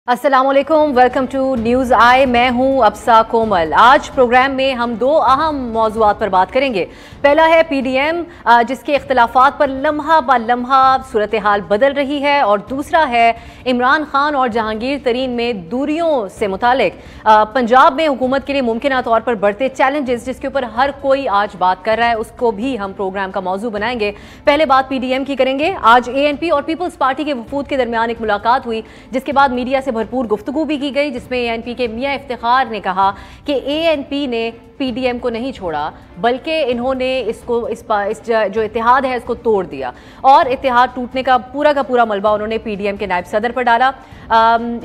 अस्सलामुअलैकुम, welcome to news आई। मैं हूं अब्सा कोमल। आज प्रोग्राम में हम दो अहम मौज़ूआत पर बात करेंगे। पहला है पीडीएम, जिसके इख्तलाफात पर लम्हा ब लम्हा सूरत हाल बदल रही है, और दूसरा है इमरान खान और जहांगीर तरीन में दूरियों से मुतालिक पंजाब में हुकूमत के लिए मुमकिन तौर पर बढ़ते चैलेंजेस, जिसके ऊपर हर कोई आज बात कर रहा है, उसको भी हम प्रोग्राम का मौजू बनाएंगे। पहले बात पीडीएम की करेंगे। आज एएनपी और पीपल्स पार्टी के वफूद के दरमियान एक मुलाकात हुई, जिसके बाद मीडिया से भरपूर गुफ्तगू भी की गई, जिसमें एएनपी के मियां इफ्तिखार ने कहा कि एएनपी ने पीडीएम को नहीं छोड़ा, बल्कि इन्होंने इसको इस जो इत्तेहाद है इसको तोड़ दिया, और इत्तेहाद टूटने का पूरा मलबा उन्होंने पीडीएम के नायब सदर पर डाला।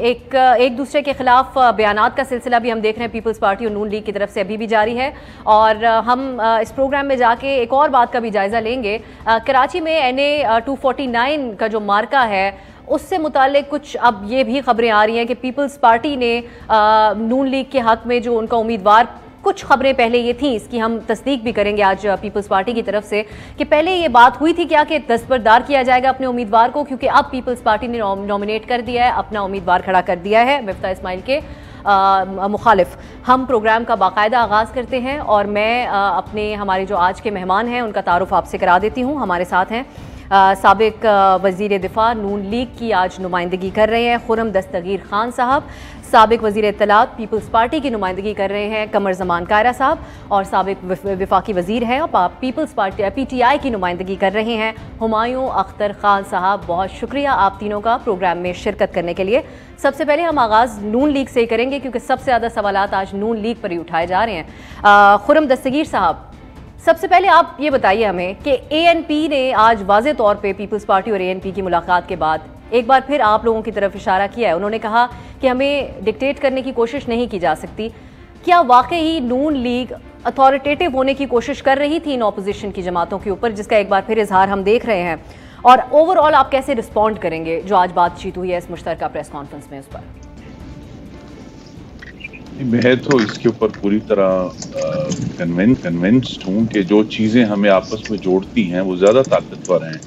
एक दूसरे के खिलाफ बयानात का सिलसिला भी हम देख रहे हैं पीपल्स पार्टी और नून लीग की तरफ से अभी भी जारी है, और हम इस प्रोग्राम में जाके एक और बात का भी जायजा लेंगे। कराची में NA 249 का जो मार्का है उससे मुतालिक कुछ अब ये भी खबरें आ रही हैं कि पीपल्स पार्टी ने नून लीग के हक में जो उनका उम्मीदवार, कुछ खबरें पहले ये थी, इसकी हम तस्दीक भी करेंगे आज पीपल्स पार्टी की तरफ से, कि पहले ये बात हुई थी क्या कि दस्तबरदार किया जाएगा अपने उम्मीदवार को, क्योंकि अब पीपल्स पार्टी ने नॉमिनेट कर दिया है, अपना उम्मीदवार खड़ा कर दिया है मिफ्ता इस्माइल के मुखालिफ। हम प्रोग्राम का बाकायदा आगाज़ करते हैं, और मैं अपने हमारे जो आज के मेहमान हैं उनका तारुफ आपसे करा देती हूँ। हमारे साथ हैं साबिक वज़ीर दिफा नून लीग की आज नुमाइंदगी कर रहे हैं खुर्रम दस्तगीर खान साहब, साबिक वज़ीर इत्तलात पीपल्स पार्टी की नुमाइंदगी कर रहे हैं कमर ज़मान कायरा साहब, और साबिक विफाकी वज़ीर हैं और पीपल्स पार्टी PTI की नुमाइंदगी कर रहे हैं हुमायूं अख्तर खान साहब। बहुत शुक्रिया आप तीनों का प्रोग्राम में शिरकत करने के लिए। सबसे पहले हम आगाज़ नून लीग से ही करेंगे, क्योंकि सबसे ज़्यादा सवालात आज नून लीग पर ही उठाए जा रहे हैं। खुर्रम दस्तगीर साहब, सबसे पहले आप ये बताइए हमें कि एएनपी ने आज वाज़े तौर पे पीपल्स पार्टी और एएनपी की मुलाकात के बाद एक बार फिर आप लोगों की तरफ इशारा किया है। उन्होंने कहा कि हमें डिक्टेट करने की कोशिश नहीं की जा सकती। क्या वाकई नून लीग अथॉरिटेटिव होने की कोशिश कर रही थी इन ऑपोजिशन की जमातों के ऊपर, जिसका एक बार फिर इजहार हम देख रहे हैं, और ओवरऑल आप कैसे रिस्पॉन्ड करेंगे जो आज बातचीत हुई है इस मुश्तरका प्रेस कॉन्फ्रेंस में उस पर? मैं तो इसके ऊपर पूरी तरह कन्विंस्ड हूँ कि जो चीज़ें हमें आपस में जोड़ती हैं वो ज़्यादा ताकतवर हैं,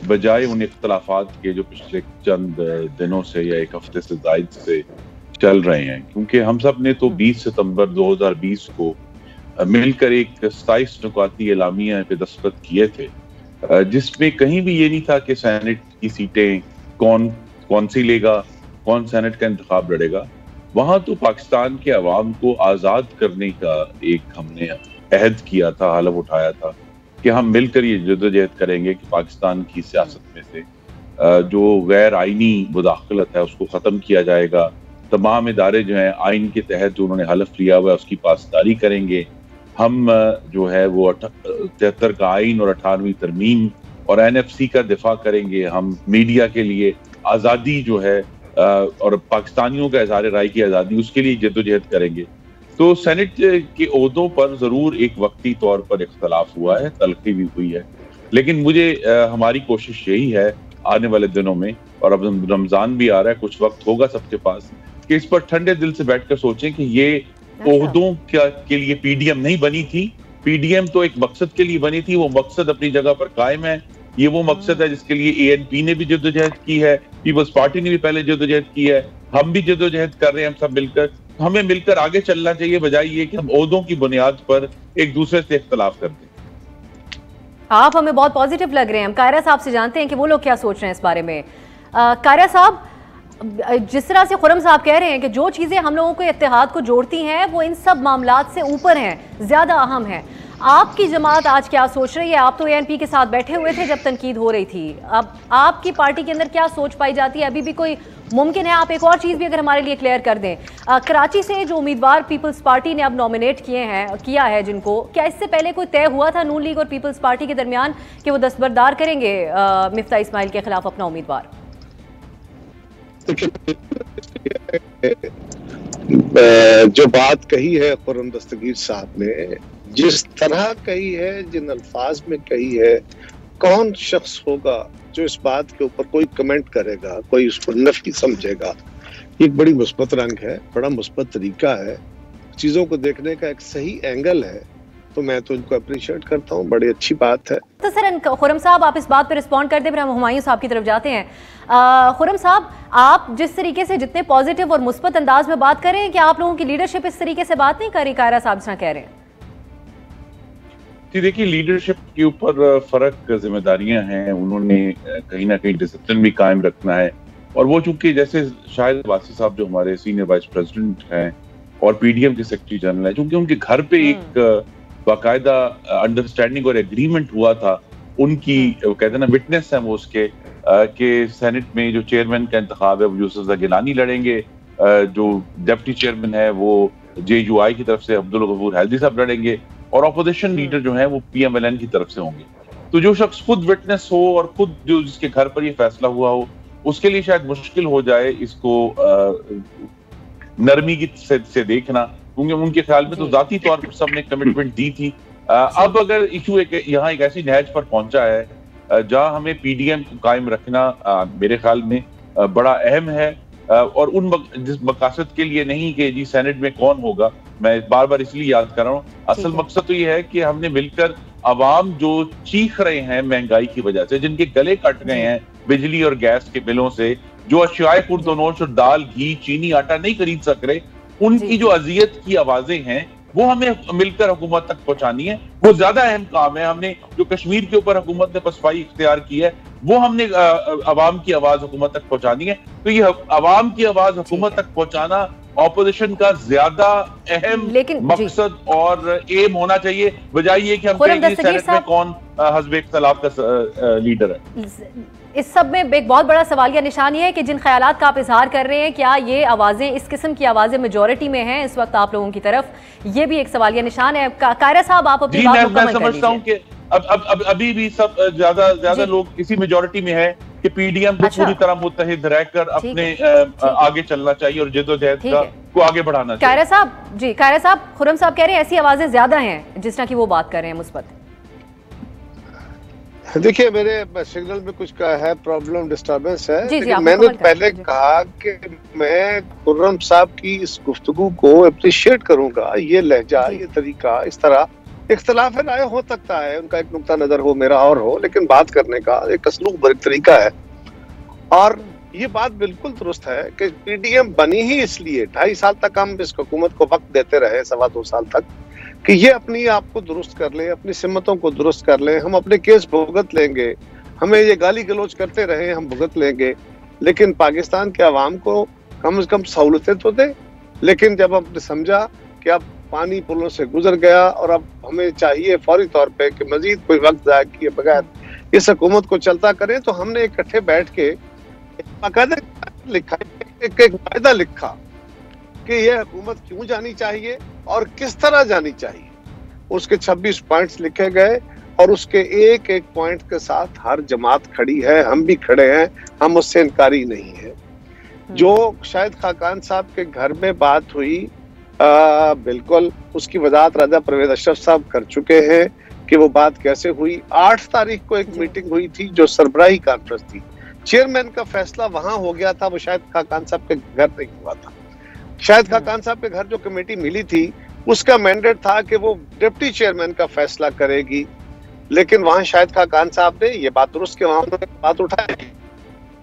बजाय उन इख्तलाफात के जो पिछले चंद दिनों से या एक हफ्ते से ज़ायद से चल रहे हैं। क्योंकि हम सब ने तो 20 सितंबर 2020 को मिलकर एक 27 नुकाती एलामिया पे दस्तखत किए थे, जिसमें कहीं भी ये नहीं था कि सेनेट की सीटें कौन सी लेगा, कौन सेनेट का इंतखाब लड़ेगा। वहां तो पाकिस्तान के अवाम को आज़ाद करने का एक हमने अहद किया था, हलफ उठाया था कि हम मिलकर ये जद्दोजहद करेंगे कि पाकिस्तान की सियासत में से जो गैर आइनी मुदाखलत है उसको ख़त्म किया जाएगा। तमाम इदारे जो हैं आइन के तहत जो उन्होंने हलफ लिया हुआ है उसकी पासदारी करेंगे। हम जो है वो 73 का आइन और 98वीं तरमीम और NFC का दिफा करेंगे। हम मीडिया के लिए आज़ादी जो है और पाकिस्तानियों का इज़हार राय की आज़ादी, उसके लिए जद्दोजहद करेंगे। तो सेनेट के ओहदों पर ज़रूर एक वक्ती तौर पर इख्तलाफ हुआ है, तलखी भी हुई है, लेकिन मुझे हमारी कोशिश यही है आने वाले दिनों में, और अब रमज़ान भी आ रहा है, कुछ वक्त होगा सबके पास, कि इस पर ठंडे दिल से बैठकर सोचें कि ये ओहदों के लिए पीडीएम नहीं बनी थी। पीडीएम तो एक मकसद के लिए बनी थी, वो मकसद अपनी जगह पर कायम है। ये वो मकसद है जिसके लिए एएनपी ने भी जद्दोजहद की है, पीपल्स पार्टी ने भी पहले जद्दोजहद की है, हम भी जद्दोजहद कर रहे हैं। हम सब मिलकर, हमें मिलकर आगे चलना चाहिए, बजाय ये कि हम ओहदों की बुनियाद पर एक दूसरे से इख्तलाफ करते हैं। आप हमें बहुत पॉजिटिव लग रहे हैं। हम कायरा साहब से जानते हैं कि वो लोग क्या सोच रहे हैं इस बारे में। कायरा साहब, जिस तरह से खुर्रम साहब कह रहे हैं कि जो चीज़ें हम लोगों को इत्तेहाद को जोड़ती हैं वो इन सब मामलात से ऊपर हैं, ज़्यादा अहम हैं, आपकी जमात आज क्या सोच रही है? आप तो एएनपी के साथ बैठे हुए थे जब तनकीद हो रही थी, अब आपकी पार्टी के अंदर क्या सोच पाई जाती है? अभी भी कोई मुमकिन है? आप एक और चीज़ भी अगर हमारे लिए क्लियर कर दें, कराची से जो उम्मीदवार पीपल्स पार्टी ने अब नॉमिनेट किया है जिनको, क्या इससे पहले कोई तय हुआ था नून लीग और पीपल्स पार्टी के दरमियान कि वो दस्तबरदार करेंगे मिफ्ता इस्माइल के खिलाफ अपना उम्मीदवार? जो बात कही है खुर्रम दस्तगीर साहब ने, जिस तरह कही है, जिन अल्फाज में कही है, कौन शख्स होगा जो इस बात के ऊपर कोई कमेंट करेगा, कोई उसको नफी समझेगा? एक बड़ी मुस्बत रंग है, बड़ा मुस्बत तरीका है, चीज़ों को देखने का एक सही एंगल है। तो मैं तो इनको अप्रिशिएट करता हूँ, बड़ी अच्छी बात है। तो सर खुर्रम साहब आप इस बात पर रिस्पॉन्ड कर दे, फिर हम हुमायूं साहब की तरफ जाते हैं। खुर्रम साहब, आप जिस तरीके से जितने पॉजिटिव और मुस्बत अंदाज में बात कर रहे हैं, क्या आप लोगों की लीडरशिप इस तरीके से बात नहीं कर रही? कायरा साहब जितना कह रहे हैं। जी देखिए, लीडरशिप के ऊपर फर्क जिम्मेदारियां हैं, उन्होंने कहीं ना कहीं डिसिप्लिन भी कायम रखना है। और वो चूंकि जैसे शाहिद अब्बासी साहब जो हमारे सीनियर वाइस प्रेसिडेंट हैं और पीडीएम के सेक्रेटरी जनरल है, चूंकि उनके घर पे एक बाकायदा अंडरस्टैंडिंग और एग्रीमेंट हुआ था, उनकी कहते हैं ना विटनेस है वो उसके कि सेनेट में जो चेयरमैन का इंतखाब है वो यूसुफ गिलानी लड़ेंगे, जो डिप्टी चेयरमैन है वो जेयूआई की तरफ से अब्दुल गफूर हैदरी साहब लड़ेंगे, और ऑपोजिशन लीडर जो है वो पीएमएलएन की तरफ से होंगे। तो जो शख्स खुद विटनेस हो और खुद जो जिसके घर पर ये फैसला हुआ हो, उसके लिए शायद मुश्किल हो जाए इसको नरमी की से देखना, क्योंकि उनके ख्याल में तो जाती तौर पर सबने कमिटमेंट दी थी। अब अगर इशू यहाँ एक ऐसी नहज पर पहुंचा है जहां हमें पीडीएम को कायम रखना मेरे ख्याल में बड़ा अहम है, और उन जिस मकासद के लिए नहीं कि जी सेनेट में कौन होगा, मैं बार बार इसलिए याद कर रहा हूँ, असल मकसद तो ये है कि हमने मिलकर अवाम जो चीख रहे हैं महंगाई की वजह से, जिनके गले कट गए हैं बिजली और गैस के बिलों से, जो अशियाए खुर्दनोश और दाल, घी, चीनी, आटा नहीं खरीद सक रहे, उनकी जो अजियत की आवाजें हैं वो हमें मिलकर हुकूमत तक पहुंचानी है। वो ज्यादा अहम काम है। हमने जो कश्मीर के ऊपर हुकूमत ने पसपाई इख्तियार की है, वो हमने अवाम की आवाज हुकूमत तक पहुंचानी है। तो ये अवाम की आवाज हुकूमत तक पहुंचाना ऑपोजिशन का ज्यादा अहम मकसद और एम होना चाहिए, बजाय ये कि हम कहेंगे सेनेट में कौन हज़्ब इख्तिलाफ का लीडर है। इस सब में एक बहुत बड़ा सवालिया निशान ये है कि जिन ख्यालात का आप इजहार कर रहे हैं, क्या ये आवाजें, इस किस्म की आवाजें मेजॉरिटी में हैं इस वक्त आप लोगों की तरफ? ये भी एक सवालिया निशान है। कायरा साहब, आप अपनी बात मुकम्मल कर लीजिए। मैं समझता हूं कि अभी भी सब ज्यादा लोग इसी मेजॉरिटी में है कि पीडीएम को पूरी तरह मुत्तहिद रहकर अपने आगे चलना चाहिए और जद्दोजहद को आगे बढ़ाना चाहिए। कायरा साहब, जी कायरा साहब, खुर्रम साहब कह रहे हैं ऐसी आवाजें ज्यादा हैं जिस तरह की वो बात कर रहे हैं मुस्बत। देखिए, मेरे सिग्नल में कुछ का है प्रॉब्लम, डिस्टर्बेंस है। लेकिन मैंने पहले कहा कि मैं खुर्रम साहब की इस गुफ्तगू को अप्रिशिएट करूंगा। ये लहजा, ये तरीका, इस तरह इख्तिलाफ राय हो सकता है, उनका एक नुक्ता नजर हो, मेरा और हो, लेकिन बात करने का एक असलूब भरा तरीका है। और ये बात बिल्कुल दुरुस्त है कि पीडीएम बनी ही इसलिए, 2.5 साल तक हम इस हुकूमत को वक्त देते रहे, 2.25 साल तक, कि ये अपनी आप को दुरुस्त कर ले, अपनी सिमतों को दुरुस्त कर ले। हम अपने केस भुगत लेंगे, हमें ये गाली गलौज करते रहे, हम भुगत लेंगे, लेकिन पाकिस्तान के अवाम को कम से कम सहूलतें तो दे। लेकिन जब हमने समझा कि अब पानी पुलों से गुजर गया और अब हमें चाहिए फौरी तौर पे कि मजीद कोई वक्त जाया किए बगैर इस हुकूमत को चलता करें, तो हमने इकट्ठे बैठ के बाकायदा लिखा, एक कायदा लिखा कि यह हुकूमत क्यों जानी चाहिए और किस तरह जानी चाहिए। उसके 26 पॉइंट्स लिखे गए और उसके एक एक पॉइंट के साथ हर जमात खड़ी है, हम भी खड़े हैं, हम उससे इनकारी नहीं है। जो शाहिद खाकान साहब के घर में बात हुई, बिल्कुल उसकी वजाहत राजा परवेज अशरफ साहब कर चुके हैं कि वो बात कैसे हुई। 8 तारीख को एक मीटिंग हुई थी जो सरबराही कॉन्फ्रेंस थी, चेयरमैन का फैसला वहां हो गया था, वो शाहिद खाकान साहब के घर नहीं हुआ था। शाहिद खाकान साहब के घर जो कमेटी मिली थी उसका मैंडेट था कि वो डिप्टी चेयरमैन का फैसला करेगी, लेकिन वहां शाहिद खाकान साहब ने ये बात दुरुस्त के वहां बात उठाई।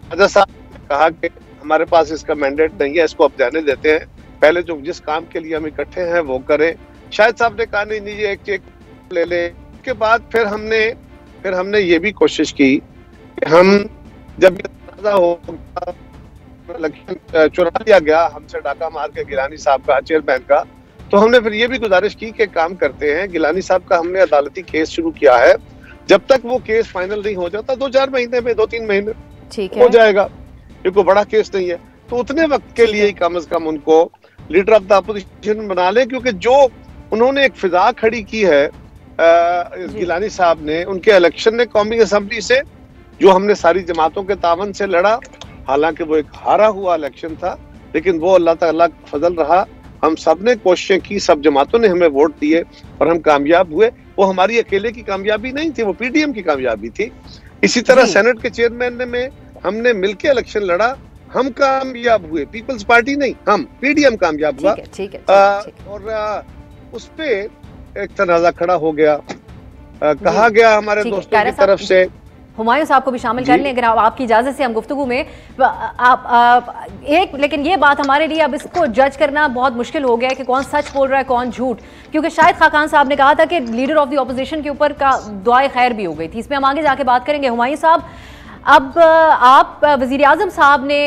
राजा साहब ने कहा कि हमारे पास इसका मैंडेट नहीं है, इसको अब जाने देते हैं, पहले जो जिस काम के लिए हम इकट्ठे हैं वो करें। शाहिद साहब ने कहा नहीं ये एक चेक ले ले। उसके बाद फिर हमने ये भी कोशिश की कि हम जब चुरा लिया गया हमसे डाका मार के गिलानी साहब का, चेयरमैन का, तो हमने फिर ये भी गुजारिश की कि काम करते हैं, गिलानी साहब का हमने अदालती केस शुरू किया है, जब तक वो केस फाइनल नहीं हो जाता 2-4 महीने में, 2-3 महीने हो जाएगा, ये कोई बड़ा केस नहीं है, तो उतने वक्त के लिए कम से कम उनको लीडर ऑफ द अपोजिशन बना ले। क्योंकि जो उन्होंने एक फिजा खड़ी की है गिलानी साहब ने, उनके इलेक्शन ने कौमी असेंबली से, जो हमने सारी जमातों के तावन से लड़ा, हालांकि वो एक हारा हुआ इलेक्शन था, लेकिन वो अल्लाह ताला का फजल रहा, हम सब ने कोशिशें की, सब जमातों ने हमें वोट दिए और हम कामयाब हुए। वो हमारी अकेले की कामयाबी नहीं थी, वो पीडीएम की कामयाबी थी। इसी तरह सेनेट के चेयरमैन में हमने मिलकर इलेक्शन लड़ा, हम कामयाब हुए, पीपल्स पार्टी नहीं, हम पीडीएम कामयाब हुआ। ठीक है। और उस पे एक तनाजा खड़ा हो गया। कहा गया हमारे दोस्तों की तरफ से, हुमायूं साहब को भी शामिल कर लें अगर आपकी इजाजत से हम गुफ्तगू में लेकिन ये बात हमारे लिए अब इसको जज करना बहुत मुश्किल हो गया है कि कौन सच बोल रहा है कौन झूठ, क्योंकि शाहिद खाकान साहब ने कहा था कि लीडर ऑफ द ऑपोजिशन के ऊपर का दुआए खैर भी हो गई थी। इसमें हम आगे जाके बात करेंगे। हुमायूं साहब, अब आप वज़ीर आज़म साहब ने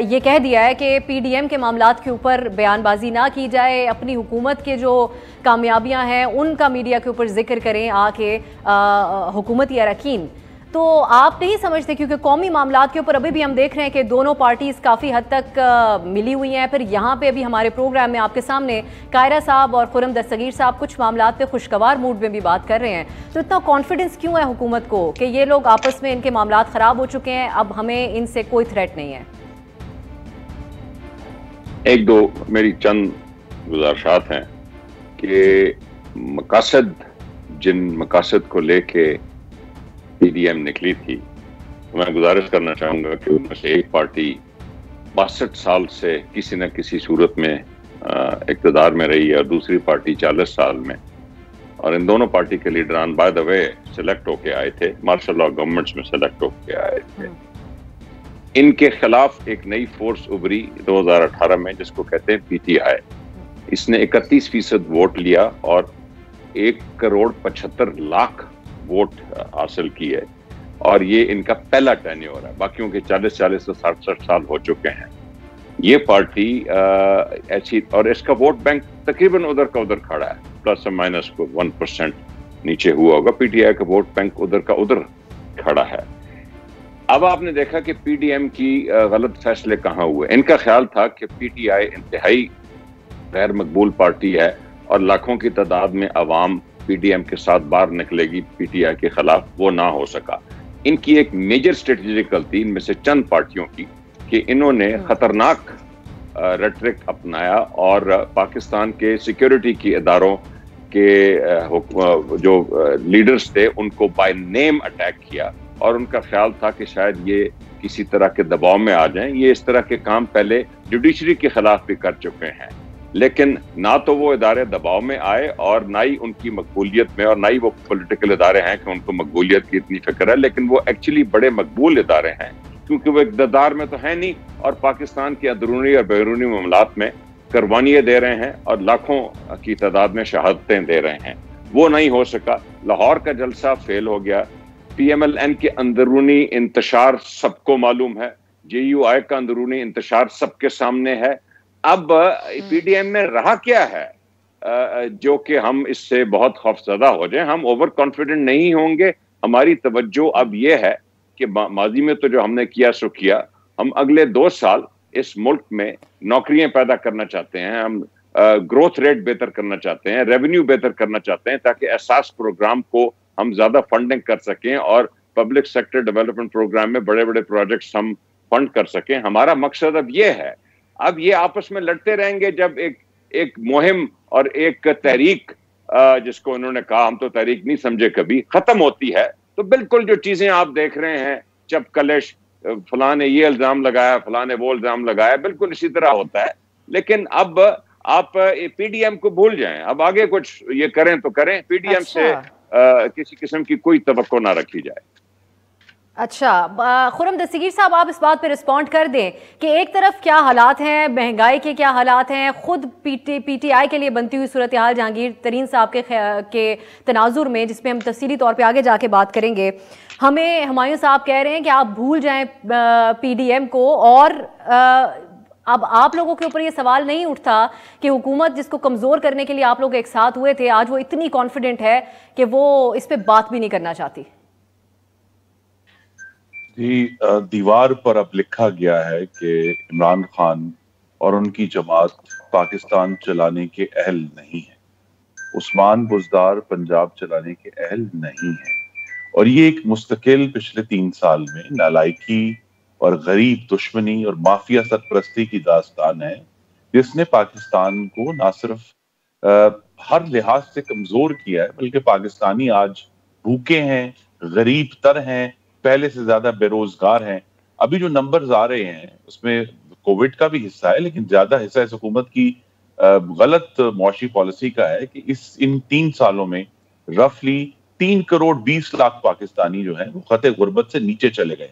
ये कह दिया है कि पीडीएम के मामलात के ऊपर बयानबाजी ना की जाए, अपनी हुकूमत के जो कामयाबियां हैं उनका मीडिया के ऊपर जिक्र करें आके हुकूमती अरकान। तो आप नहीं समझते, क्योंकि कौमी मामलात के ऊपर अभी भी हम देख रहे हैं कि दोनों पार्टीज काफ़ी हद तक मिली हुई हैं। फिर यहाँ पे अभी हमारे प्रोग्राम में आपके सामने कायरा साहब और खुरम दस्तगीर साहब कुछ मामलात पे खुशगवार मूड में भी बात कर रहे हैं। तो इतना कॉन्फिडेंस क्यों है हुकूमत को कि ये लोग आपस में इनके मामलात ख़राब हो चुके हैं, अब हमें इनसे कोई थ्रेट नहीं है? एक दो मेरी चंद गुजारिशात हैं कि मकासद, जिन मकासद को लेके पीडीएम निकली थी, तो मैं गुजारिश करना चाहूंगा कि उनमें से एक पार्टी 62 साल से किसी न किसी सूरत में इक़्तिदार में रही है और दूसरी पार्टी 40 साल में, और इन दोनों पार्टी के लीडरान बाय द वे सेलेक्ट होके आए थे, मार्शल लॉ गवर्नमेंट्स में सेलेक्ट होके आए थे। इनके खिलाफ एक नई फोर्स उभरी 2018 में जिसको कहते हैं पीटीआई। इसने 31% वोट लिया और 1,75,00,000 वोट हासिल की है, और ये इनका पहला टेन्योर है। बाकियों के 40 से 60 साल हो चुके हैं। ये पार्टी ऐसी, और इसका वोट बैंक तकरीबन उधर का उधर खड़ा है, प्लस और माइनस को 1% नीचे हुआ होगा। पीटीआई का वोट बैंक उधर का उधर खड़ा है। अब आपने देखा कि पीडीएम की गलत फैसले कहाँ हुए। इनका ख्याल था कि पीटीआई इंतहाई गैर मकबूल पार्टी है और लाखों की तादाद में अवाम पीडीएम के साथ बाहर निकलेगी पीटीआई के खिलाफ, वो ना हो सका। इनकी एक मेजर स्ट्रेटेजिक गलती इनमें से चंद पार्टियों की कि इन्होंने खतरनाक रेटरिक अपनाया और पाकिस्तान के सिक्योरिटी की इदारों के जो लीडर्स थे उनको बाय नेम अटैक किया, और उनका ख्याल था कि शायद ये किसी तरह के दबाव में आ जाएं। ये इस तरह के काम पहले जुडिशरी के खिलाफ भी कर चुके हैं, लेकिन ना तो वो इदारे दबाव में आए और ना ही उनकी मकबूलियत में, और ना ही वो पॉलिटिकल इदारे हैं कि उनको मकबूलियत की इतनी फिक्र है, लेकिन वो एक्चुअली बड़े मकबूल इदारे हैं क्योंकि वो इक़्तिदार में तो है नहीं और पाकिस्तान के अंदरूनी और बैरूनी मामलात में कुर्बानियां दे रहे हैं और लाखों की तादाद में शहादतें दे रहे हैं। वो नहीं हो सका। लाहौर का जलसा फेल हो गया। पीएमएलएन के अंदरूनी इंतशार सबको मालूम है, जेयूआई का अंदरूनी इंतशार सबके सामने है। अब पीडीएम में रहा क्या है जो कि हम इससे बहुत खौफजदा हो जाए। हम ओवर कॉन्फिडेंट नहीं होंगे। हमारी तवज्जो अब ये है कि माजी में तो जो हमने किया सो किया, हम अगले 2 साल इस मुल्क में नौकरियां पैदा करना चाहते हैं, हम ग्रोथ रेट बेहतर करना चाहते हैं, रेवेन्यू बेहतर करना चाहते हैं, ताकि एहसास प्रोग्राम को हम ज्यादा फंडिंग कर सकें और पब्लिक सेक्टर डेवलपमेंट प्रोग्राम में बड़े बड़े प्रोजेक्ट्स हम फंड कर सकें। हमारा मकसद अब ये है। अब ये आपस में लड़ते रहेंगे। जब एक मुहिम और एक तहरीक, जिसको उन्होंने कहा, हम तो तहरीक नहीं समझे कभी, खत्म होती है, तो बिल्कुल जो चीजें आप देख रहे हैं, जब कलेश फलां ने ये इल्जाम लगाया, फलां ने वो इल्जाम लगाया, बिल्कुल इसी तरह होता है। लेकिन अब आप पीडीएम को भूल जाएं। अब आगे कुछ ये करें तो करें, पीडीएम से किसी किस्म की कोई तवक्को ना रखी जाए। अच्छा, खुरम दस्तगीर साहब, आप इस बात पे रिस्पॉन्ड कर दें कि एक तरफ क्या हालात हैं, महंगाई के क्या हालात हैं, खुद पीटीआई के लिए बनती हुई सूरत हाल जहांगीर तरीन साहब के तनाजुर में, जिसमें हम तफसीली तौर पे आगे जाके बात करेंगे, हमें हुमायूं साहब कह रहे हैं कि आप भूल जाएं पीडीएम को, और अब आप लोगों के ऊपर ये सवाल नहीं उठता कि हुकूमत जिसको कमज़ोर करने के लिए आप लोग एक साथ हुए थे, आज वो इतनी कॉन्फिडेंट है कि वो इस पर बात भी नहीं करना चाहती। जी, दीवार पर अब लिखा गया है कि इमरान खान और उनकी जमात पाकिस्तान चलाने के अहल नहीं है, उस्मान बुज़दार पंजाब चलाने के अहल नहीं है। और ये एक मुस्तकिल पिछले 3 साल में नालायकी और गरीब दुश्मनी और माफिया सरपरस्ती की दास्तान है, जिसने पाकिस्तान को ना सिर्फ हर लिहाज से कमजोर किया है, बल्कि पाकिस्तानी आज भूखे हैं, गरीब तर हैं, पहले से ज्यादा बेरोजगार हैं। अभी जो नंबर्स आ रहे हैं उसमें कोविड का भी हिस्सा है, लेकिन ज्यादा हिस्सा इस हुकूमत की गलत मुआशी पॉलिसी का है कि इन 3 सालों में रफली 3 करोड़ 20 लाख पाकिस्तानी जो है वो खते गुर्बत से नीचे चले गए।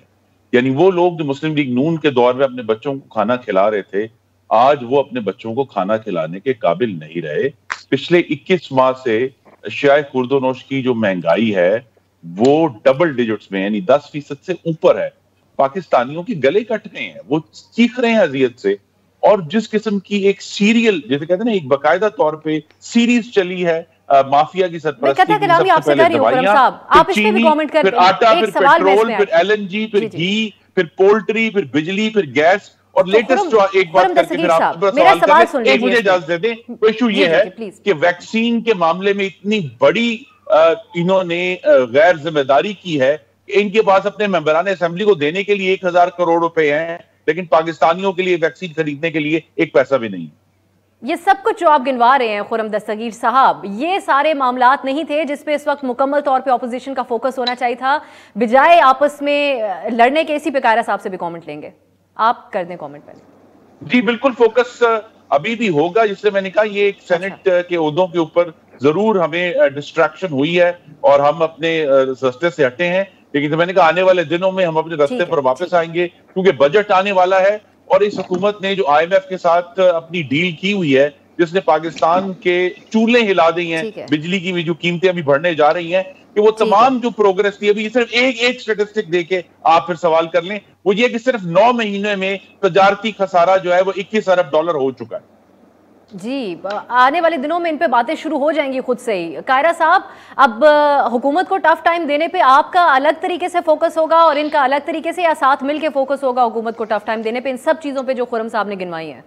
यानी वो लोग जो मुस्लिम लीग नून के दौर में अपने बच्चों को खाना खिला रहे थे, आज वो अपने बच्चों को खाना खिलाने के काबिल नहीं रहे। पिछले 21 माह से शाय खुर्दोनोश की जो महंगाई है वो डबल डिजिट्स में यानी 10% से ऊपर है। पाकिस्तानियों के गले कट गए हैं, वो चीख रहे हैं अजियत से। और जिस किस्म की एक सीरियल, जैसे कहते हैं ना, एक बाकायदा तौर पे सीरीज चली है माफिया की सरपरस्ती में, सबसे पहले दवाइयां, फिर चीनी, फिर आटा, फिर पेट्रोल, फिर LNG, फिर घी, फिर पोल्ट्री, फिर बिजली, फिर गैस, और लेटेस्ट एक बात करके फिर आप सवाल करें। एक मुझे इजाजत दे दें, तो इशू ये है कि वैक्सीन के मामले में इतनी बड़ी इन्होंने गैर जिम्मेदारी की है कि इनके पास अपने मेंबरान असेंबली को देने के लिए 1000 करोड़ रुपए हैं, लेकिन पाकिस्तानियों के लिए वैक्सीन खरीदने के लिए एक पैसा भी नहीं। ये सब कुछ जो आप गिनवा रहे हैं खुर्रम दस्तगीर साहब, ये सारे मामलात नहीं थे जिसपे इस वक्त मुकम्मल तौर पे ऑपोजिशन का फोकस होना चाहिए था, बजाय आपस में लड़ने के। इसी पे कायरा साहब से भी कमेंट लेंगे, आप कर दें कमेंट पहले। जी बिल्कुल, फोकस अभी भी होगा, जिससे मैंने कहा ये एक सेनेट के ओहदों के ऊपर जरूर हमें डिस्ट्रैक्शन हुई है और हम अपने रास्ते से हटे हैं, लेकिन मैंने कहा आने वाले दिनों में हम अपने रास्ते पर वापस आएंगे, क्योंकि बजट आने वाला है और इस हुकूमत ने जो IMF के साथ अपनी डील की हुई है, जिसने पाकिस्तान के चूल्हे हिला दी हैं, बिजली की भी जो कीमतें अभी बढ़ने जा रही हैं, कि वो तमाम जो प्रोग्रेस थी, अभी सिर्फ एक स्टेटिस्टिक देके आप फिर सवाल कर लें, वो ये कि सिर्फ 9 महीने में तजारती खसारा जो है वो $21 अरब हो चुका है। जी, आने वाले दिनों में इन पे बातें शुरू हो जाएंगी खुद से ही। कायरा साहब, अब हुकूमत को टफ टाइम देने पे आपका अलग तरीके से फोकस होगा और इनका अलग तरीके से, या साथ मिलके फोकस होगा हुकूमत को टफ टाइम देने पे, इन सब चीजों पे जो खुर्रम साहब ने गिनवाई है?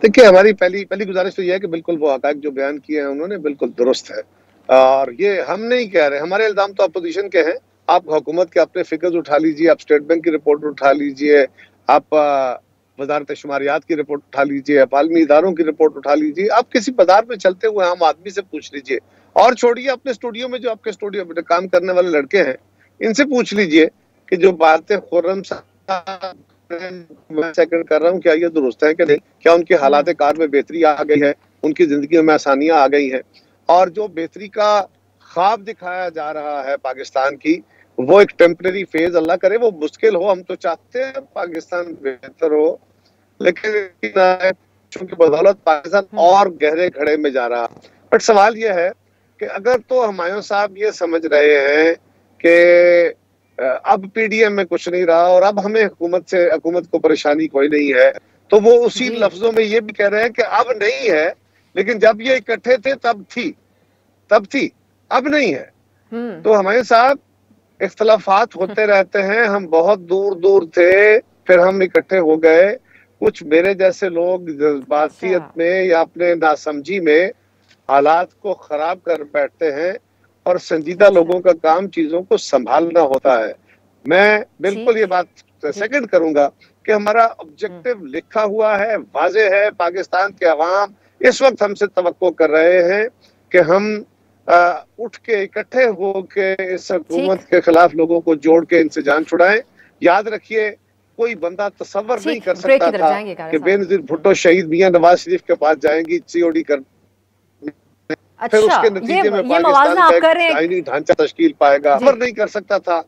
देखिए, हमारी पहली गुजारिश तो यह है कि बिल्कुल वो हक़ाइक़ जो बयान किए हैं उन्होंने बिल्कुल दुरुस्त है, और ये हम नहीं कह रहे, हमारे इल्जाम तो अपोजिशन के हैं। आप हुकूमत के अपने फिगर्स उठा लीजिए, आप स्टेट बैंक की रिपोर्ट उठा लीजिए, आप वजारत शुमारियात की रिपोर्ट उठा लीजिए, आप आलमी इदारों की रिपोर्ट उठा लीजिए, आप किसी बाजार में चलते हुए आम आदमी से पूछ लीजिए, और छोड़िए अपने स्टूडियो में जो आपके स्टूडियो में काम करने वाले लड़के हैं, इनसे पूछ लीजिए कि जो बातें खुर्रम साहब मैं सेकंड कर रहा हूँ, क्या ये दुरुस्त है कि नहीं? क्या उनकी हालात कार में बेहतरी आ गई है, उनकी जिंदगी में आसानियां आ गई हैं? और जो बेहतरी का ख्वाब दिखाया जा रहा है पाकिस्तान की, वो एक टेम्परेरी फेज, अल्लाह करे वो मुश्किल हो, हम तो चाहते हैं पाकिस्तान बेहतर हो, लेकिन चूंकि बदौलत पाकिस्तान और गहरे घड़े में जा रहा। बट सवाल यह है कि अगर तो हुमायूं साहब ये समझ रहे हैं कि अब PDM में कुछ नहीं रहा और अब हमें हुकूमत को परेशानी कोई नहीं है, तो वो उसी लफ्जों में ये भी कह रहे हैं कि अब नहीं है, लेकिन जब ये इकट्ठे थे तब थी, अब नहीं है। तो हुमायूं साहब, इख्तलाफात होते रहते हैं, हम बहुत दूर थे, फिर हम इकट्ठे हो गए। कुछ मेरे जैसे लोग जज्बातियत में या अपने नासमझी में हालात को खराब कर बैठते हैं, और संजीदा लोगों का काम चीजों को संभालना होता है। मैं बिल्कुल ये बात सेकंड करूंगा कि हमारा ऑब्जेक्टिव लिखा हुआ है, वाज़ेह है। पाकिस्तान के अवाम इस वक्त हमसे तवक्को कर रहे हैं कि हम उठ के इकट्ठे हो के इस हुकूमत के खिलाफ लोगों को जोड़ के इनसे जान छुड़ाएं। याद रखिए, कोई बंदा तसव्वुर नहीं कर सकता था कि बेनजीर भुट्टो शहीद मियां नवाज शरीफ के पास जाएंगी COD कर, फिर उसके नतीजे में पाकिस्तान का आईनी ढांचा तश्कील पाएगा, खबर नहीं कर सकता था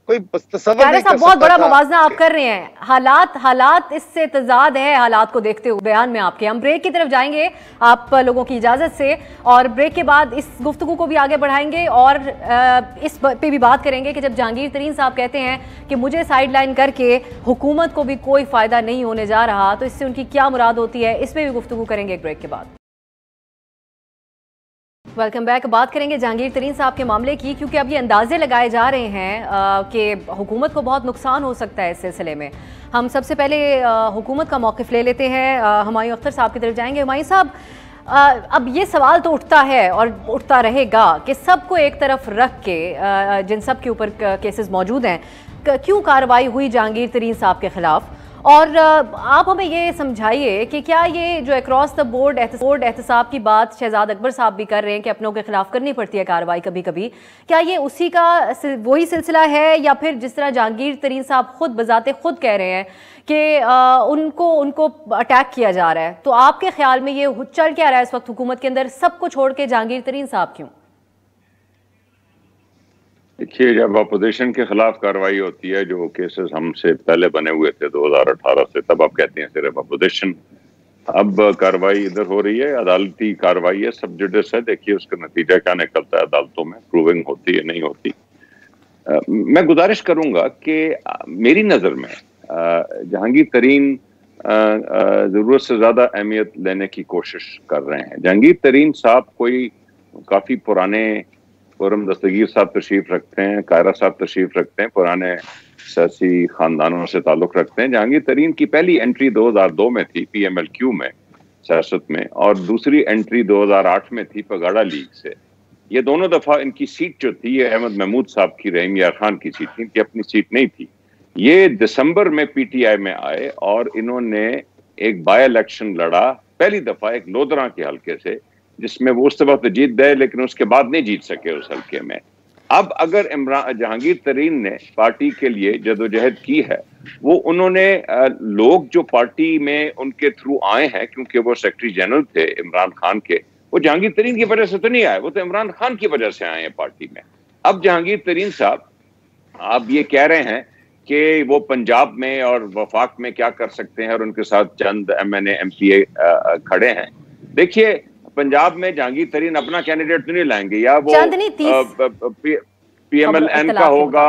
कोई, तसव्वुर नहीं कर सकता। बहुत बड़ा मुवाजना आप कर रहे हैं। हालात इससे तजाद है, हालात को देखते हुए बयान में आपके। हम ब्रेक की तरफ जाएंगे आप लोगों की इजाजत से, और ब्रेक के बाद इस गुफ्तगू को भी आगे बढ़ाएंगे और इस पे भी बात करेंगे कि जब जहांगीर तरीन साहब कहते हैं कि मुझे साइडलाइन करके हुकूमत को भी कोई फायदा नहीं होने जा रहा, तो इससे उनकी क्या मुराद होती है, इस पर भी गुफ्तगू करेंगे एक ब्रेक के बाद। Welcome back. बात करेंगे जहांगीर तरीन साहब के मामले की, क्योंकि अब ये अंदाजे लगाए जा रहे हैं कि हुकूमत को बहुत नुकसान हो सकता है इस सिलसिले में। हम सबसे पहले हुकूमत का मौक़िफ़ ले लेते हैं, हुमायूं अख्तर साहब की तरफ जाएंगे। हुमायूं साहब, अब ये सवाल तो उठता है और उठता रहेगा कि सबको एक तरफ रख के, जिन सब के ऊपर केसेस मौजूद हैं, क्यों कार्रवाई हुई जहांगीर तरीन साहब के खिलाफ, और आप हमें ये समझाइए कि क्या ये जो अक्रॉस द बोर्ड एहतसाब की बात शहजाद अकबर साहब भी कर रहे हैं कि अपनों के खिलाफ करनी पड़ती है कार्रवाई कभी कभी, क्या ये उसी का वही सिलसिला है, या फिर जिस तरह जहांगीर तरीन साहब खुद बजाते खुद कह रहे हैं कि उनको अटैक किया जा रहा है, तो आपके ख्याल में ये चल क्या रहा है इस वक्त हुकूमत के अंदर, सबको छोड़ के जहांगीर तरीन साहब क्यों? देखिए, जब अपोजिशन के खिलाफ कार्रवाई होती है, जो केसेस हमसे पहले बने हुए थे 2018 से, तब आप कहते हैं सिर्फ अपोजिशन। अब कार्रवाई इधर हो रही है, अदालती कार्रवाई है, सब जुडिस है। देखिए उसका नतीजा क्या निकलता है अदालतों में, प्रूविंग होती है नहीं होती। मैं गुजारिश करूंगा कि मेरी नजर में जहांगीर तरीन जरूरत से ज्यादा अहमियत लेने की कोशिश कर रहे हैं। जहांगीर तरीन साहब कोई काफी पुराने, खुर्रम दस्तगीर साहब तशरीफ रखते हैं, कायरा साहब तशरीफ रखते हैं, पुराने सियासी खानदानों से ताल्लुक रखते हैं। जहांगीर तरीन की पहली एंट्री 2002 में थी PMLQ में, सियासत में, और दूसरी एंट्री 2008 में थी पगाड़ा लीग से। ये दोनों दफा इनकी सीट जो थी ये अहमद महमूद साहब की, रहीम यार खान की सीट थी, इनकी अपनी सीट नहीं थी। ये दिसंबर में PTI में आए और इन्होंने एक बाय इलेक्शन लड़ा पहली दफा एक लोधरा के हल्के से, जिसमें वो उस वक्त जीत गए लेकिन उसके बाद नहीं जीत सके उस हल्के में। अब अगर जहांगीर तरीन ने पार्टी के लिए जदोजहद की है, वो उन्होंने लोग जो पार्टी में उनके थ्रू आए हैं, क्योंकि वो सेक्रेटरी जनरल थे इमरान खान के, वो जहांगीर तरीन की वजह से तो नहीं आए, वो तो इमरान खान की वजह से आए हैं पार्टी में। अब जहांगीर तरीन साहब, आप ये कह रहे हैं कि वो पंजाब में और वफाक में क्या कर सकते हैं और उनके साथ चंद MNA MPA खड़े हैं। देखिए, पंजाब में जहांगीर तरीन अपना कैंडिडेट तो नहीं लाएंगे, या वो PMLN का होगा,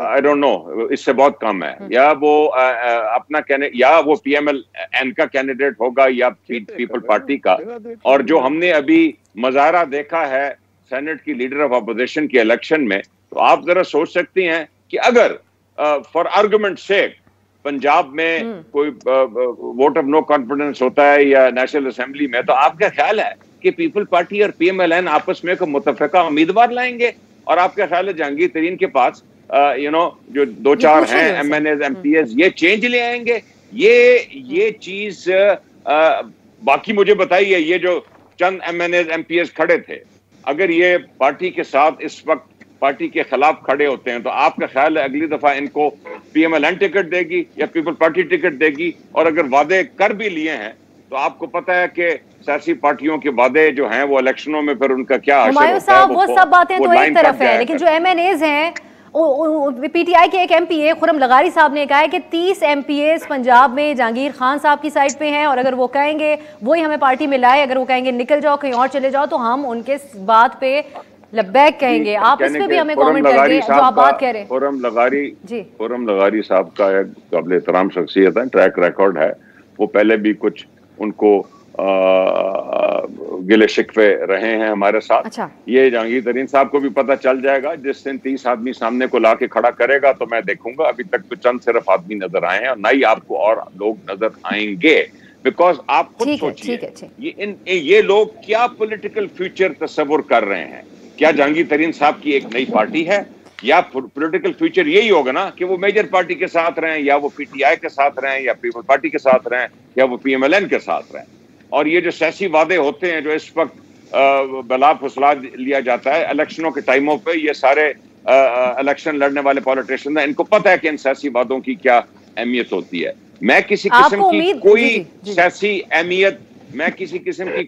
आई डोंट नो, इससे बहुत कम है, या वो अपना कैंडिडेट, या वो PMLN का कैंडिडेट होगा, या पीपल पार्टी का। और जो हमने अभी मुजाहरा देखा है सेनेट की लीडर ऑफ अपोजिशन के इलेक्शन में, तो आप जरा सोच सकती हैं कि अगर फॉर आर्गुमेंट सेक पंजाब में कोई वोट ऑफ नो कॉन्फिडेंस होता है या नेशनल असेंबली में, तो आपका ख्याल है कि पीपल पार्टी और PMLN आपस में मुतफ़िका उम्मीदवार लाएंगे? और आपका ख्याल है जहांगीर तरीन के पास जो 2-4 हैं MNAs MPAs, ये चेंज ले आएंगे? ये चीज बाकी मुझे बताइए, ये जो चंद MNAs MPAs खड़े थे, अगर ये पार्टी के साथ इस वक्त पार्टी के खिलाफ खड़े होते हैं, तो आपका ख्याल है अगली दफा इनको PMLN टिकट देगी या पीपल पार्टी टिकट देगी? और अगर वादे कर भी लिए हैं, तो आपको पता है कि सियासी पार्टियों के वादे जो हैं वो इलेक्शनों में फिर उनका क्या असर होता है। वो सब बातें तो एक तरफ है, लेकिन जो MNAs हैं, PTI के एक MPA खुर्रम लगारी साहब ने कहा है कि 30 MPAs पंजाब में जहांगीर खान साहब की साइड पे हैं, और अगर वो कहेंगे वही हमें पार्टी में लाए, अगर वो कहेंगे निकल जाओ कहीं और चले जाओ, तो हम उनके बात पे लब्बैक कहेंगे। आप इस पे भी हमें कमेंट करेंगे जो आप बात कह रहे हैं। खुर्रम लगारी साहब का एक काबिल एहतराम शख्सियत है, ट्रैक रिकॉर्ड है, वो पहले भी कुछ उनको गिले शिकवे रहे हैं हमारे साथ। अच्छा। ये जहांगीर तरीन साहब को भी पता चल जाएगा, जिस दिन 30 आदमी सामने को लाके खड़ा करेगा तो मैं देखूंगा। अभी तक तो चंद सिर्फ आदमी नजर आए हैं, और ना ही आपको और लोग नजर आएंगे, बिकॉज आप खुद सोचिए ये लोग क्या पॉलिटिकल फ्यूचर तस्वुर कर रहे हैं। क्या जहांगीर तरीन साहब की एक नई पार्टी है, या पॉलिटिकल फ्यूचर यही होगा ना कि वो मेजर पार्टी के साथ रहें, या वो PTI के साथ रहें, या पीपल पार्टी के साथ रहें, या वो PMLN के साथ रहें? और ये जो सियासी वादे होते हैं, जो इस वक्त बला फुसला लिया जाता है इलेक्शनों के टाइमों पे, ये सारे इलेक्शन लड़ने वाले पॉलिटिशियन हैं, इनको पता है कि इन सियासी वादों की क्या अहमियत होती है। मैं किसी किस्म की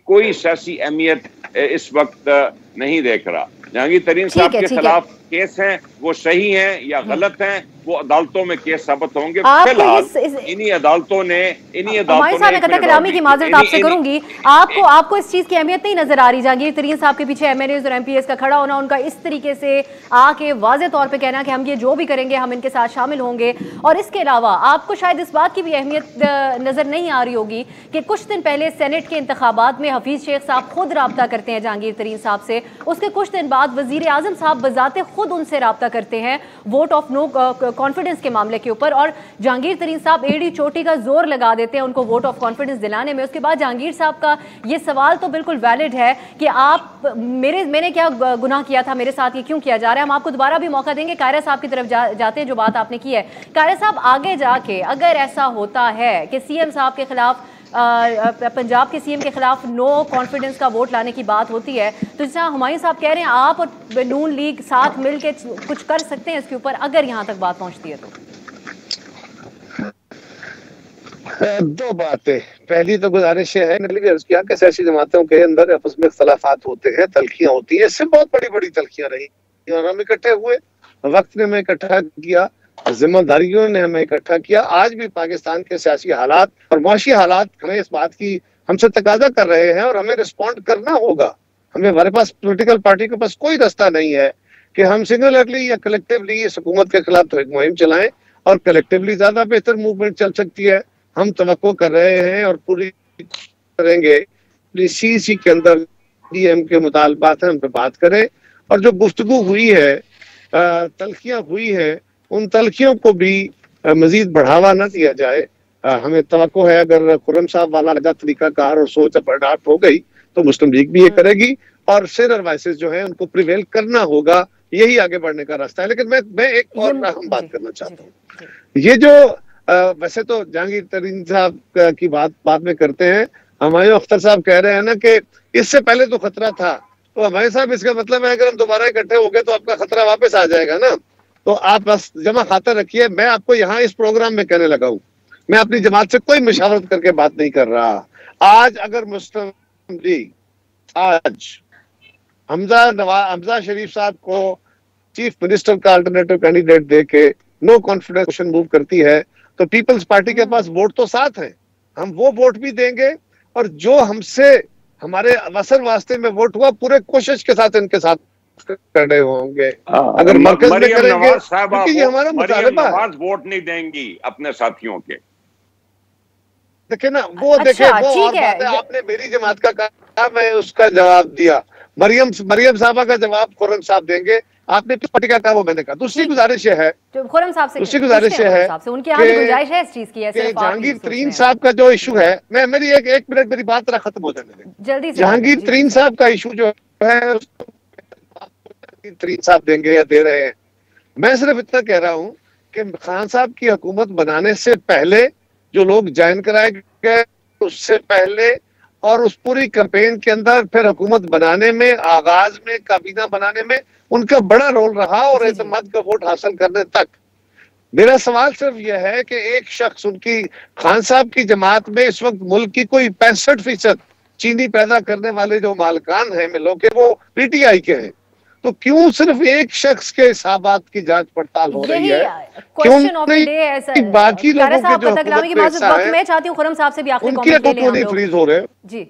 कोई सियासी अहमियत इस वक्त नहीं देख रहा। जहांगीर तरीन साहब के खिलाफ केस हैं, वो सही हैं या गलत हैं, वो अदालतों में केस साबित होंगे। फिलहाल इन्हीं अदालतों ने कलामी की माजरत आपसे करूंगी, आपको इस चीज की अहमियत नहीं नजर आ रही? जहांगीर तरीन साहब के पीछे MNAs और MPAs का खड़ा होना, उनका इस तरीके से आके वाज़े तौर पे कहना कि हम ये जो भी करेंगे हम इनके साथ शामिल होंगे, और इसके अलावा आपको शायद इस बात की भी अहमियत नजर नहीं आ रही होगी कि कुछ दिन पहले सेनेट के इंतखाबात में हफीज शेख साहब खुद राब्ता करते हैं जहांगीर तरीन साहब से, उसके कुछ दिन बाद वजीर आजम साहब बजाते खुद उनसे राब्ता करते हैं वोट ऑफ नो कॉन्फिडेंस के मामले के ऊपर, और जहांगीर तरीन साहब एड़ी चोटी का जोर लगा देते हैं उनको वोट ऑफ कॉन्फिडेंस दिलाने में। उसके बाद जहांगीर साहब का ये सवाल तो बिल्कुल वैलिड है कि आप मैंने क्या गुनाह किया था, मेरे साथ ये क्यों किया जा रहा है। हम आपको दोबारा भी मौका देंगे, कायरा साहब की तरफ जाते हैं जो बात आपने की है। कायरा साहब, आगे जाके अगर ऐसा होता है कि सीएम साहब के खिलाफ, पंजाब के सीएम के खिलाफ नो कॉन्फिडेंस का वोट लाने की बात होती है, तो जैसा हुमायूं साहब कह रहे हैं आप और नून लीग साथ मिलकर कुछ कर सकते हैं इसके ऊपर, अगर यहां तक बात पहुंचती है तो? दो बातें। पहली तो गुजारिश है क्या कि सियासी जमातों के अंदर आपस में इख्तलाफात होते हैं, तलखियां होती है, इससे बहुत बड़ी बड़ी तलखियां रही और हम इकट्ठे हुए, वक्त ने हमें इकट्ठा किया, जिम्मेदारियों ने हमें इकट्ठा किया। आज भी पाकिस्तान के सियासी हालात और मुआशी हालात हमें इस बात की हमसे तकाजा कर रहे हैं और हमें रिस्पॉन्ड करना होगा। हमारे पास पॉलिटिकल पार्टी के पास कोई रास्ता नहीं है कि हम सिंगुलरली या कलेक्टिवली इस हुकूमत के खिलाफ तो एक मुहिम चलाएं, और कलेक्टिवली ज्यादा बेहतर मूवमेंट चल सकती है। हम तवक्को कर रहे हैं और पूरी करेंगे सी के अंदर डीएम के मुतालबात हैं, हम पे बात करें, और जो गुफ्तगू हुई है, तलखियां हुई है, उन तलखियों को भी मजीद बढ़ावा न दिया जाए। हमें तवक्को है अगर खुर्रम साहब वाला लगा तरीकाकार और सोच अडाप्ट हो गई तो मुस्लिम लीग भी ये करेगी, और शेयर वॉइसेस जो है उनको प्रिवेल करना होगा, यही आगे बढ़ने का रास्ता है। लेकिन मैं एक और हम बात करना चाहता हूँ। ये जो वैसे तो जहांगीर तरीन साहब की बात बाद में करते हैं, हुमायूं अख्तर साहब कह रहे हैं ना कि इससे पहले तो खतरा था, तो हुमायूं साहब इसका मतलब है अगर हम दोबारा इकट्ठे हो गए तो आपका खतरा वापस आ जाएगा ना। तो आप बस जमा खातर रखिए। मैं आपको यहाँ इस प्रोग्राम में कहने लगा हूँ, मैं अपनी जमात से कोई मुशावरत करके बात नहीं कर रहा। आज अगर मुस्लिम लीग आज हमजा शरीफ साहब को चीफ मिनिस्टर का अल्टरनेटिव कैंडिडेट दे के नो कॉन्फिडेंस क्वेश्चन मूव करती है, तो पीपल्स पार्टी के पास वोट तो साथ है, हम वो वोट भी देंगे, और जो हमसे हमारे अवसर वास्ते में वोट हुआ पूरे कोशिश के साथ इनके साथ खड़े होंगे। अगर मरकज में करेंगे, क्योंकि ये हमारा मुतालबा है। वोट नहीं देंगी अपने साथियों के, देखे ना वो, देखे वो और बात है। आपने मेरी जमात का कहा, मैं उसका जवाब दिया। मरियम साहबा का जवाब खुर्रम साहब देंगे। आपने किस पार्टी का कहा वो मैंने कहा। दूसरी गुजारिश है, खुर्रम साहब से दूसरी गुजारिश है उनकी यहाँ भी गुजारिश है इस चीज की, जहांगीर तरीन साहब का जो इशू है, मैं मेरी एक मिनट मेरी बात जरा खत्म हो जाने दें। जल्दी से जहांगीर तरीन साहब का इशू जो है तरीन साहब देंगे या दे रहे हैं। मैं सिर्फ इतना कह रहा हूँ कि खान साहब की हुकूमत बनाने से पहले जो लोग ज्वाइन कराए गए, उससे पहले और उस पूरी कैंपेन के अंदर, फिर हुकूमत बनाने में, आगाज में, काबीना बनाने में उनका बड़ा रोल रहा, और एतमाद का वोट हासिल करने तक। मेरा सवाल सिर्फ यह है कि एक शख्स, उनकी खान साहब की जमात में इस वक्त मुल्क की कोई 65% चीनी पैदा करने वाले जो मालिकान हैं मिलों के, वो पीटीआई के हैं, तो क्यों सिर्फ एक शख्स के हिसाबात की जांच पड़ताल हो रही है? क्यों नहीं बाकी लोगों के जो मैं चाहती हूँ खुर्रम साहब से भी आखिरी कमेंट फ्रीज हो रहे हैं। जी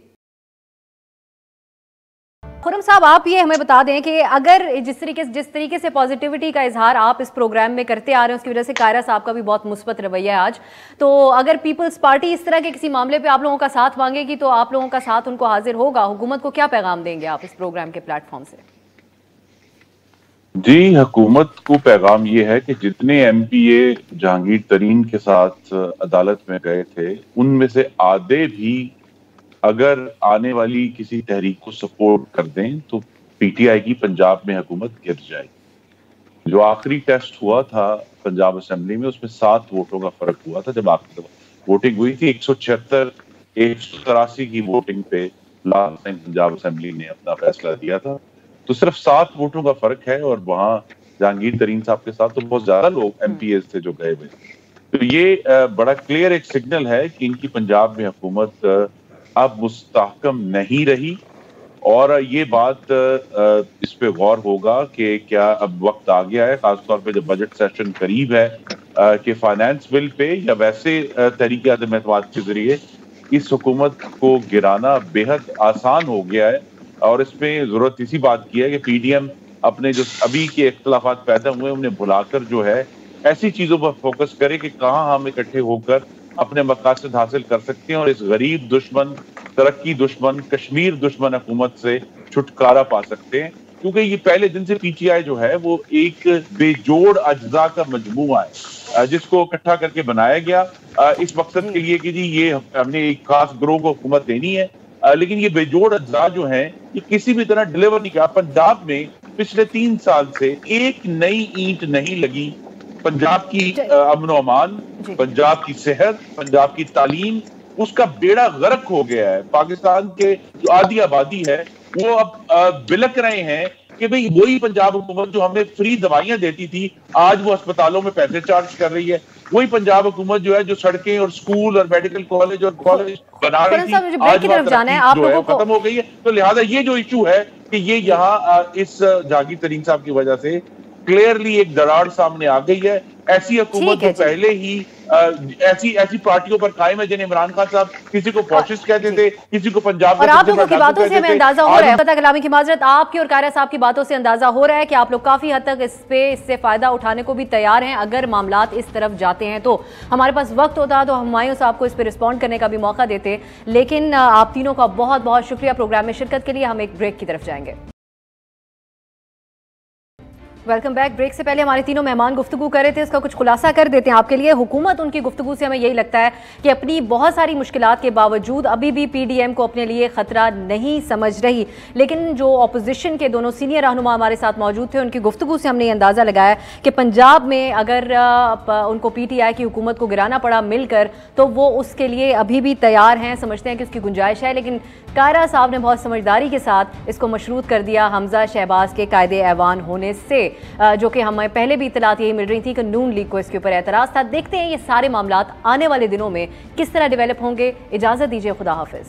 खुर्रम साहब, आप ये हमें बता दें कि अगर जिस तरीके से पॉजिटिविटी का इजहार आप इस प्रोग्राम में करते आ रहे हैं, उसकी वजह से कायरा साहब का भी बहुत मुस्बत रवैया है आज, तो अगर पीपल्स पार्टी इस तरह के किसी मामले पे आप लोगों का साथ मांगेगी तो आप लोगों का साथ उनको हाजिर होगा? हुकूमत को क्या पैगाम देंगे आप इस प्रोग्राम के प्लेटफॉर्म से? जी, हुकूमत को पैगाम ये है कि जितने एमपीए जहांगीर तरीन के साथ अदालत में गए थे, उनमें से आधे भी अगर आने वाली किसी तहरीक को सपोर्ट कर दें तो पीटीआई की पंजाब में हुकूमत गिर जाएगी। जो आखिरी टेस्ट हुआ था पंजाब असेंबली में, उसमें 7 वोटों का फर्क हुआ था। जब आखिरी वोटिंग हुई थी 183 की वोटिंग पे लास्ट टाइम पंजाब असेंबली ने अपना फैसला दिया था, तो सिर्फ 7 वोटों का फर्क है, और वहां जहांगीर तरीन साहब के साथ तो बहुत ज्यादा लोग एमपीएस थे जो गए हुए। तो ये बड़ा क्लियर एक सिग्नल है कि इनकी पंजाब में हुकूमत अब मुस्तहकम नहीं रही, और ये बात इस पे गौर होगा कि क्या अब वक्त आ गया है, खासतौर पे जब बजट सेशन करीब है, कि फाइनेंस बिल पे या वैसे तरीके अदम एतमाद के जरिए इस हुकूमत को गिराना बेहद आसान हो गया है। और इसमें जरूरत इसी बात की है कि पीडीएम अपने जो अभी के इख्तलाफात पैदा हुए उन्हें भुलाकर जो है ऐसी चीजों पर फोकस करे कि कहाँ हम इकट्ठे होकर अपने मकासद हासिल कर सकते हैं और इस गरीब दुश्मन, तरक्की दुश्मन, कश्मीर दुश्मन हुकूमत से छुटकारा पा सकते हैं। क्योंकि ये पहले दिन से पीटीआई जो है वो एक बेजोड़ अज्जा का मजमूआ है जिसको इकट्ठा करके बनाया गया इस मकसद के लिए कि जी ये हमने एक खास ग्रोह को हुकूमत देनी है, लेकिन ये बेजोड़ अज्जा जो है ये किसी भी तरह डिलीवर नहीं किया। पंजाब में पिछले 3 साल से एक नई ईंट नहीं लगी। पंजाब की अमन व अमान, पंजाब की सेहत, पंजाब की तालीम, उसका बेड़ा गर्क हो गया है। पाकिस्तान के जो आधी आबादी है वो अब बिलक रहे हैं कि भाई वही पंजाब हुकूमत जो हमें फ्री दवाइयां देती थी आज वो अस्पतालों में पैसे चार्ज कर रही है। वही पंजाब हुकूमत जो है जो सड़कें और स्कूल और मेडिकल कॉलेज और कॉलेज बना रही थी आज वो खत्म हो गई है। तो लिहाजा ये जो इशू है कि ये यहाँ इस जहांगीर तरीन साहब की वजह से क्लियरली एक दरार सामने आ गई है। ऐसी हुकूमत जो पहले ही ऐसी पार्टियों पर कायम है जिन्हें इमरान खान साहब किसी को फैशिस्ट कहते थे, किसी को पंजाब और आप लोगों की बातों से हमें अंदाजा हो रहा है, कलामी की माजरत, आपकी और कायरा साहब की बातों से अंदाजा हो रहा है कि आप लोग काफी हद तक इससे फायदा उठाने को भी तैयार हैं अगर मामलात इस तरफ जाते हैं। तो हमारे पास वक्त होता तो हुमायूं साहब को इस पर रिस्पॉन्ड करने का भी मौका देते, लेकिन आप तीनों का बहुत बहुत शुक्रिया प्रोग्राम में शिरकत के लिए। हम एक ब्रेक की तरफ जाएंगे। Welcome back. ब्रेक से पहले हमारे तीनों मेहमान गुफ्तगू कर रहे थे, उसका कुछ खुलासा कर देते हैं आपके लिए। हुकूमत उनकी गुफ्तगू से हमें यही लगता है कि अपनी बहुत सारी मुश्किलात के बावजूद अभी भी पीडीएम को अपने लिए खतरा नहीं समझ रही, लेकिन जो अपोजिशन के दोनों सीनियर रहनुमा हमारे साथ मौजूद थे उनकी गुफ्तगू से हमने ये अंदाज़ा लगाया कि पंजाब में अगर उनको पीटीआई की हुकूमत को गिराना पड़ा मिलकर तो वो उसके लिए अभी भी तैयार हैं, समझते हैं कि उसकी गुंजाइश है। लेकिन कायरा साहब ने बहुत समझदारी के साथ इसको मशरूत कर दिया हमजा शहबाज के कायदे ऐवान होने से, जो कि हमें पहले भी इत्तलात यही मिल रही थी कि नून लीग को इसके ऊपर एतराज़ था। देखते हैं ये सारे मामलात आने वाले दिनों में किस तरह डेवलप होंगे। इजाज़त दीजिए, खुदा हाफिज़।